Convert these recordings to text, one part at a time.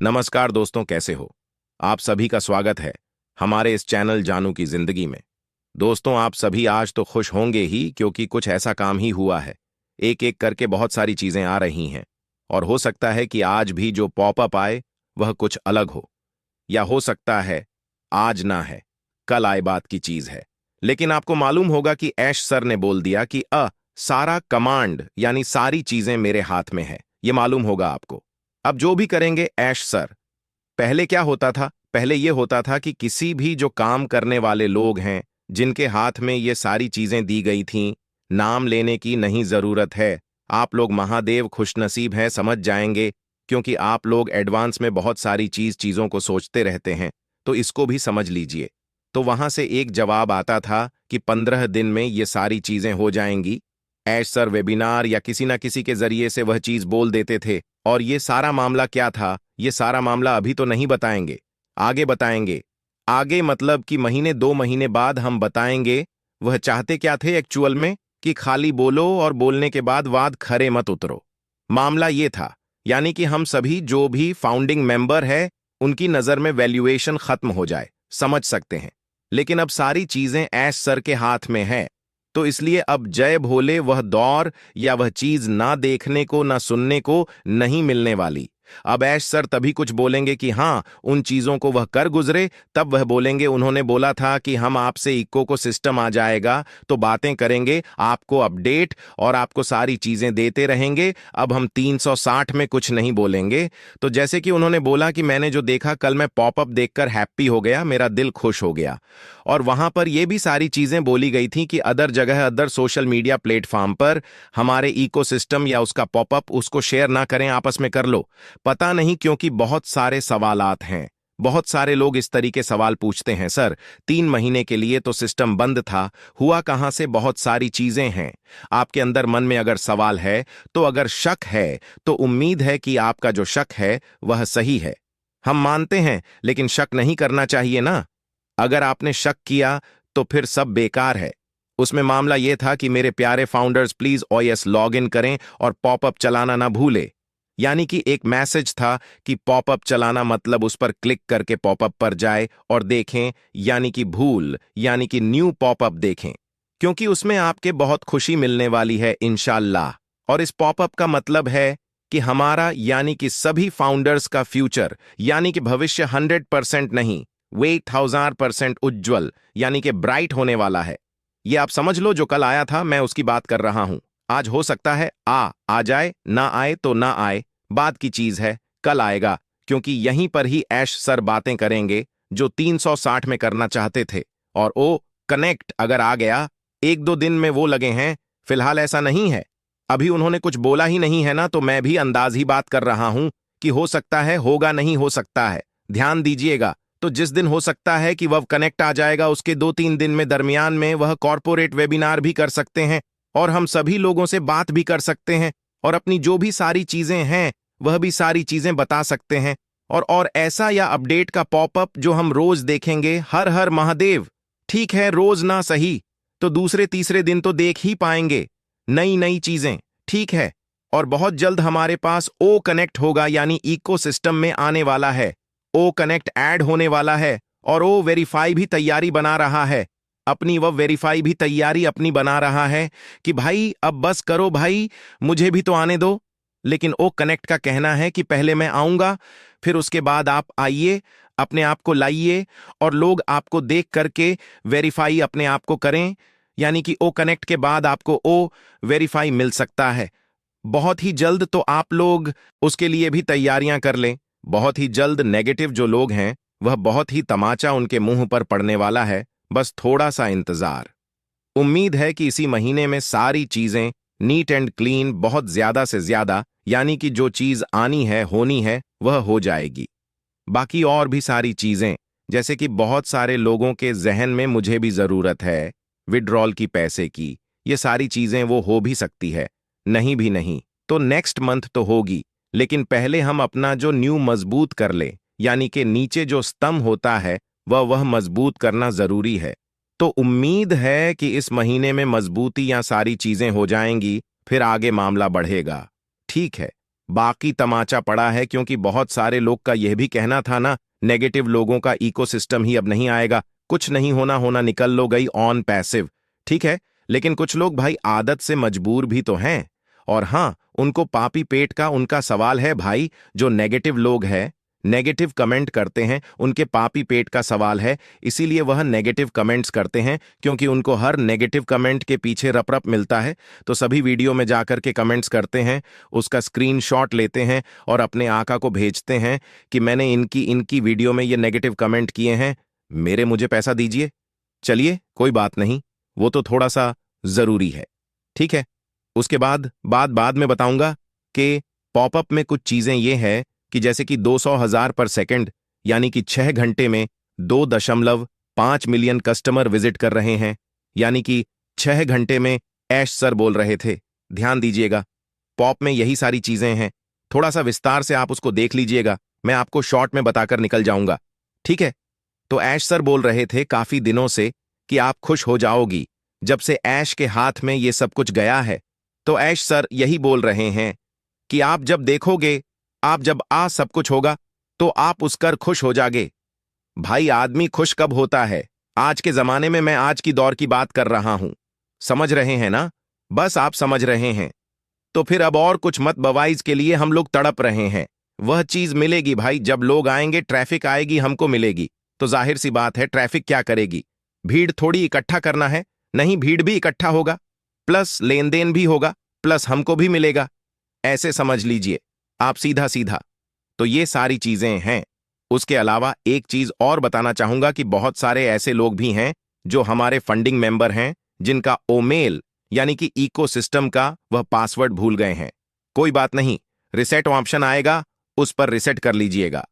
नमस्कार दोस्तों, कैसे हो? आप सभी का स्वागत है हमारे इस चैनल जानू की जिंदगी में। दोस्तों, आप सभी आज तो खुश होंगे ही, क्योंकि कुछ ऐसा काम ही हुआ है। एक एक करके बहुत सारी चीजें आ रही हैं और हो सकता है कि आज भी जो पॉपअप आए वह कुछ अलग हो, या हो सकता है आज ना है, कल आए बात की चीज है। लेकिन आपको मालूम होगा कि ऐश सर ने बोल दिया कि सारा कमांड यानी सारी चीजें मेरे हाथ में है। ये मालूम होगा आपको। अब जो भी करेंगे ऐश सर। पहले क्या होता था? पहले यह होता था कि किसी भी जो काम करने वाले लोग हैं, जिनके हाथ में ये सारी चीजें दी गई थीं, नाम लेने की नहीं जरूरत है। आप लोग महादेव खुशनसीब हैं, समझ जाएंगे, क्योंकि आप लोग एडवांस में बहुत सारी चीजों को सोचते रहते हैं। तो इसको भी समझ लीजिए। तो वहां से एक जवाब आता था कि 15 दिन में ये सारी चीजें हो जाएंगी। ऐश सर वेबिनार या किसी ना किसी के जरिए से वह चीज बोल देते थे। और ये सारा मामला क्या था, ये सारा मामला अभी तो नहीं बताएंगे, आगे बताएंगे। आगे मतलब कि महीने 2 महीने बाद हम बताएंगे। वह चाहते क्या थे एक्चुअल में? कि खाली बोलो और बोलने के बाद वाद खरे मत उतरो। मामला ये था, यानी कि हम सभी जो भी फाउंडिंग मेंबर है, उनकी नजर में वैल्यूएशन खत्म हो जाए, समझ सकते हैं। लेकिन अब सारी चीजें ऐश सर के हाथ में है, तो इसलिए अब जय भोले वह दौर या वह चीज ना देखने को ना सुनने को नहीं मिलने वाली। अब ऐश सर तभी कुछ बोलेंगे कि हाँ, उन चीजों को वह कर गुजरे, तब वह बोलेंगे उन्होंने बोला था कि हम आपसे इको को सिस्टम आ जाएगा तो बातें करेंगे, आपको अपडेट और आपको सारी चीजें देते रहेंगे। अब हम 360 में कुछ नहीं बोलेंगे। तो जैसे कि उन्होंने बोला कि मैंने जो देखा कल, मैं पॉपअप देखकर हैप्पी हो गया, मेरा दिल खुश हो गया। और वहां पर यह भी सारी चीजें बोली गई थी कि अदर जगह, अदर सोशल मीडिया प्लेटफॉर्म पर हमारे इकोसिस्टम या उसका पॉपअप, उसको शेयर ना करें, आपस में कर लो। पता नहीं, क्योंकि बहुत सारे सवालात हैं। बहुत सारे लोग इस तरीके सवाल पूछते हैं, सर 3 महीने के लिए तो सिस्टम बंद था, हुआ कहां से? बहुत सारी चीजें हैं। आपके अंदर मन में अगर सवाल है, तो अगर शक है, तो उम्मीद है कि आपका जो शक है वह सही है। हम मानते हैं, लेकिन शक नहीं करना चाहिए ना। अगर आपने शक किया तो फिर सब बेकार है। उसमें मामला यह था कि मेरे प्यारे founders, please OS log in करें और पॉपअप चलाना ना भूले। यानी कि एक मैसेज था कि पॉपअप चलाना मतलब उस पर क्लिक करके पॉपअप पर जाए और देखें, यानी कि भूल, यानी कि न्यू पॉपअप देखें, क्योंकि उसमें आपके बहुत खुशी मिलने वाली है इंशाल्लाह। और इस पॉपअप का मतलब है कि हमारा, यानी कि सभी फाउंडर्स का फ्यूचर, यानी कि भविष्य 100% नहीं, 1000% उज्ज्वल, यानी कि ब्राइट होने वाला है। ये आप समझ लो, जो कल आया था मैं उसकी बात कर रहा हूं। आज हो सकता है आ जाए, ना आए तो ना आए, बात की चीज है, कल आएगा। क्योंकि यहीं पर ही ऐश सर बातें करेंगे जो 360 में करना चाहते थे। और ओ कनेक्ट अगर आ गया, 1-2 दिन में वो लगे हैं। फिलहाल ऐसा नहीं है, अभी उन्होंने कुछ बोला ही नहीं है ना, तो मैं भी अंदाज ही बात कर रहा हूं कि हो सकता है, होगा, नहीं हो सकता है। ध्यान दीजिएगा। तो जिस दिन हो सकता है कि वह कनेक्ट आ जाएगा, उसके 2-3 दिन में दरमियान में वह कॉर्पोरेट वेबिनार भी कर सकते हैं और हम सभी लोगों से बात भी कर सकते हैं और अपनी जो भी सारी चीजें हैं वह भी सारी चीजें बता सकते हैं। और ऐसा या अपडेट का पॉपअप जो हम रोज देखेंगे, हर हर महादेव। ठीक है, रोज ना सही तो दूसरे तीसरे दिन तो देख ही पाएंगे नई नई चीजें। ठीक है। और बहुत जल्द हमारे पास ओ कनेक्ट होगा, यानी इकोसिस्टम में आने वाला है। ओ कनेक्ट ऐड होने वाला है और ओ वेरीफाई भी तैयारी बना रहा है अपनी, वह वेरीफाई भी तैयारी अपनी बना रहा है कि भाई अब बस करो भाई, मुझे भी तो आने दो। लेकिन ओ कनेक्ट का कहना है कि पहले मैं आऊंगा, फिर उसके बाद आप आइए, अपने आप को लाइए और लोग आपको देख करके वेरीफाई अपने आप को करें। यानी कि ओ कनेक्ट के बाद आपको ओ वेरीफाई मिल सकता है बहुत ही जल्द। तो आप लोग उसके लिए भी तैयारियां कर लें। बहुत ही जल्द नेगेटिव जो लोग हैं, वह बहुत ही तमाचा उनके मुंह पर पड़ने वाला है। बस थोड़ा सा इंतजार। उम्मीद है कि इसी महीने में सारी चीजें नीट एंड क्लीन, बहुत ज्यादा से ज्यादा, यानी कि जो चीज आनी है, होनी है, वह हो जाएगी। बाकी और भी सारी चीजें, जैसे कि बहुत सारे लोगों के जहन में मुझे भी जरूरत है विड्रॉल की, पैसे की, ये सारी चीजें वो हो भी सकती है, नहीं भी नहीं तो नेक्स्ट मंथ तो होगी। लेकिन पहले हम अपना जो न्यू मजबूत कर ले, यानी कि नीचे जो स्तंभ होता है वह मजबूत करना जरूरी है। तो उम्मीद है कि इस महीने में मजबूती या सारी चीजें हो जाएंगी, फिर आगे मामला बढ़ेगा। ठीक है, बाकी तमाचा पड़ा है, क्योंकि बहुत सारे लोग का यह भी कहना था ना, नेगेटिव लोगों का इकोसिस्टम ही अब नहीं आएगा, कुछ नहीं होना होना निकल लो गई ऑन पैसिव। ठीक है, लेकिन कुछ लोग भाई आदत से मजबूर भी तो हैं। और हां, उनको पापी पेट का उनका सवाल है भाई। जो नेगेटिव लोग हैं, नेगेटिव कमेंट करते हैं, उनके पापी पेट का सवाल है, इसीलिए वह नेगेटिव कमेंट्स करते हैं, क्योंकि उनको हर नेगेटिव कमेंट के पीछे रप मिलता है। तो सभी वीडियो में जाकर के कमेंट्स करते हैं, उसका स्क्रीनशॉट लेते हैं और अपने आका को भेजते हैं कि मैंने इनकी इनकी वीडियो में ये नेगेटिव कमेंट किए हैं, मुझे पैसा दीजिए। चलिए कोई बात नहीं, वो तो थोड़ा सा जरूरी है। ठीक है, उसके बाद में बताऊंगा कि पॉपअप में कुछ चीजें ये है कि जैसे कि 200,000 पर सेकंड, यानी कि 6 घंटे में 2.5 मिलियन कस्टमर विजिट कर रहे हैं, यानी कि 6 घंटे में ऐश सर बोल रहे थे। ध्यान दीजिएगा, पॉप में यही सारी चीजें हैं। थोड़ा सा विस्तार से आप उसको देख लीजिएगा, मैं आपको शॉर्ट में बताकर निकल जाऊंगा। ठीक है, तो ऐश सर बोल रहे थे काफी दिनों से कि आप खुश हो जाओगी जब से ऐश के हाथ में ये सब कुछ गया है। तो ऐश सर यही बोल रहे हैं कि आप जब देखोगे, आप जब सब कुछ होगा तो आप उसकर खुश हो जागे। भाई आदमी खुश कब होता है? आज के जमाने में मैं आज की दौर की बात कर रहा हूं, समझ रहे हैं ना? बस आप समझ रहे हैं तो फिर अब और कुछ मत बवाइज के लिए हम लोग तड़प रहे हैं। वह चीज मिलेगी भाई, जब लोग आएंगे, ट्रैफिक आएगी, हमको मिलेगी। तो जाहिर सी बात है, ट्रैफिक क्या करेगी? भीड़ थोड़ी इकट्ठा करना है, नहीं, भीड़ भी इकट्ठा होगा, प्लस लेन देन भी होगा, प्लस हमको भी मिलेगा। ऐसे समझ लीजिए आप, सीधा सीधा। तो ये सारी चीजें हैं। उसके अलावा एक चीज और बताना चाहूंगा कि बहुत सारे ऐसे लोग भी हैं जो हमारे फंडिंग मेंबर हैं, जिनका ओमेल यानी कि इकोसिस्टम का वह पासवर्ड भूल गए हैं। कोई बात नहीं, रिसेट ऑप्शन आएगा, उस पर रिसेट कर लीजिएगा।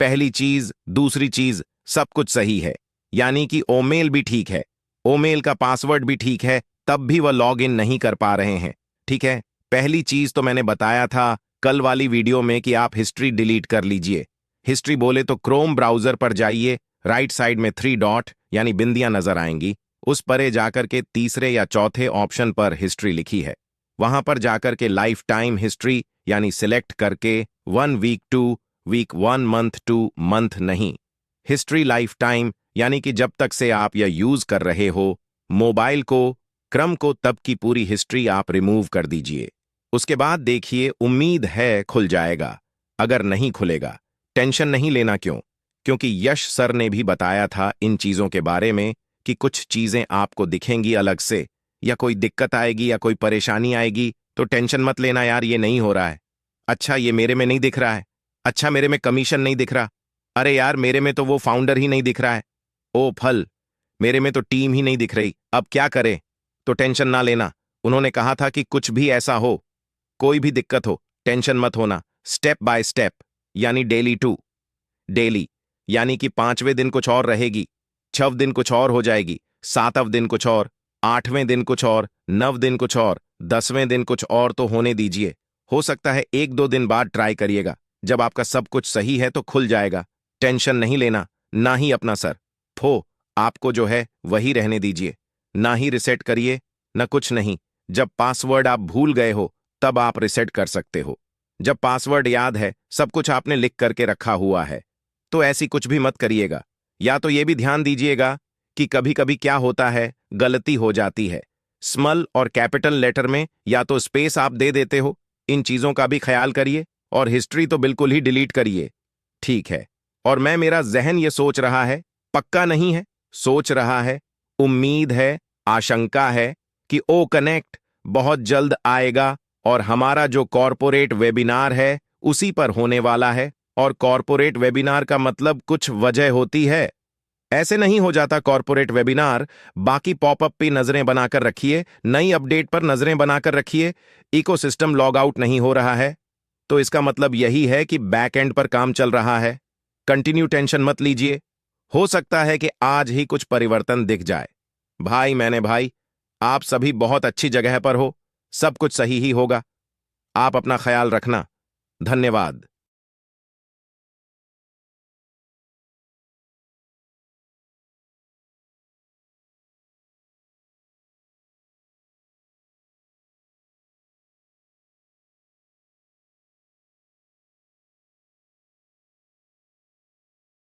पहली चीज, दूसरी चीज, सब कुछ सही है, यानी कि ओमेल भी ठीक है, ओमेल का पासवर्ड भी ठीक है, तब भी वह लॉग इन नहीं कर पा रहे हैं। ठीक है, पहली चीज तो मैंने बताया था कल वाली वीडियो में कि आप हिस्ट्री डिलीट कर लीजिए। हिस्ट्री बोले तो क्रोम ब्राउजर पर जाइए, राइट साइड में 3 डॉट यानी बिंदियां नजर आएंगी, उस पर जाकर के तीसरे या चौथे ऑप्शन पर हिस्ट्री लिखी है, वहां पर जाकर के लाइफ टाइम हिस्ट्री यानी सिलेक्ट करके 1 week two week, 1 month two month नहीं, हिस्ट्री लाइफ टाइम यानी कि जब तक से आप यह यूज कर रहे हो मोबाइल को, क्रम को, तब की पूरी हिस्ट्री आप रिमूव कर दीजिए। उसके बाद देखिए, उम्मीद है खुल जाएगा। अगर नहीं खुलेगा टेंशन नहीं लेना। क्यों? क्योंकि यश सर ने भी बताया था इन चीजों के बारे में कि कुछ चीजें आपको दिखेंगी अलग से, या कोई दिक्कत आएगी या कोई परेशानी आएगी तो टेंशन मत लेना यार, ये नहीं हो रहा है। अच्छा, ये मेरे में नहीं दिख रहा है। अच्छा, मेरे में कमीशन नहीं दिख रहा। अरे यार, मेरे में तो वो फाउंडर ही नहीं दिख रहा है। ओ फल, मेरे में तो टीम ही नहीं दिख रही, अब क्या करें? तो टेंशन ना लेना। उन्होंने कहा था कि कुछ भी ऐसा हो, कोई भी दिक्कत हो, टेंशन मत होना। स्टेप बाय स्टेप, यानी डेली टू डेली, यानी कि 5वें दिन कुछ और रहेगी, 6 दिन कुछ और हो जाएगी, 7वें दिन कुछ और, 8वें दिन कुछ और, 9 दिन कुछ और, 10वें दिन कुछ और, तो होने दीजिए। हो सकता है 1-2 दिन बाद ट्राई करिएगा, जब आपका सब कुछ सही है तो खुल जाएगा। टेंशन नहीं लेना, ना ही अपना सर फो, आपको जो है वही रहने दीजिए, ना ही रिसेट करिए, ना कुछ नहीं। जब पासवर्ड आप भूल गए हो तब आप रिसेट कर सकते हो। जब पासवर्ड याद है, सब कुछ आपने लिख करके रखा हुआ है, तो ऐसी कुछ भी मत करिएगा। या तो ये भी ध्यान दीजिएगा कि कभी कभी क्या होता है, गलती हो जाती है, स्मॉल और कैपिटल लेटर में या तो स्पेस आप दे देते हो, इन चीजों का भी ख्याल करिए। और हिस्ट्री तो बिल्कुल ही डिलीट करिए। ठीक है, और मेरा जहन ये सोच रहा है, पक्का नहीं है, सोच रहा है, उम्मीद है, आशंका है कि ओ कनेक्ट बहुत जल्द आएगा और हमारा जो कॉरपोरेट वेबिनार है उसी पर होने वाला है। और कॉरपोरेट वेबिनार का मतलब कुछ वजह होती है, ऐसे नहीं हो जाता कॉरपोरेट वेबिनार। बाकी पॉपअप पे नजरें बनाकर रखिए, नई अपडेट पर नजरें बनाकर रखिए। इकोसिस्टम लॉग आउट नहीं हो रहा है तो इसका मतलब यही है कि बैक एंड पर काम चल रहा है। कंटिन्यू, टेंशन मत लीजिए, हो सकता है कि आज ही कुछ परिवर्तन दिख जाए। भाई, आप सभी बहुत अच्छी जगह पर हो, सब कुछ सही ही होगा। आप अपना ख्याल रखना। धन्यवाद।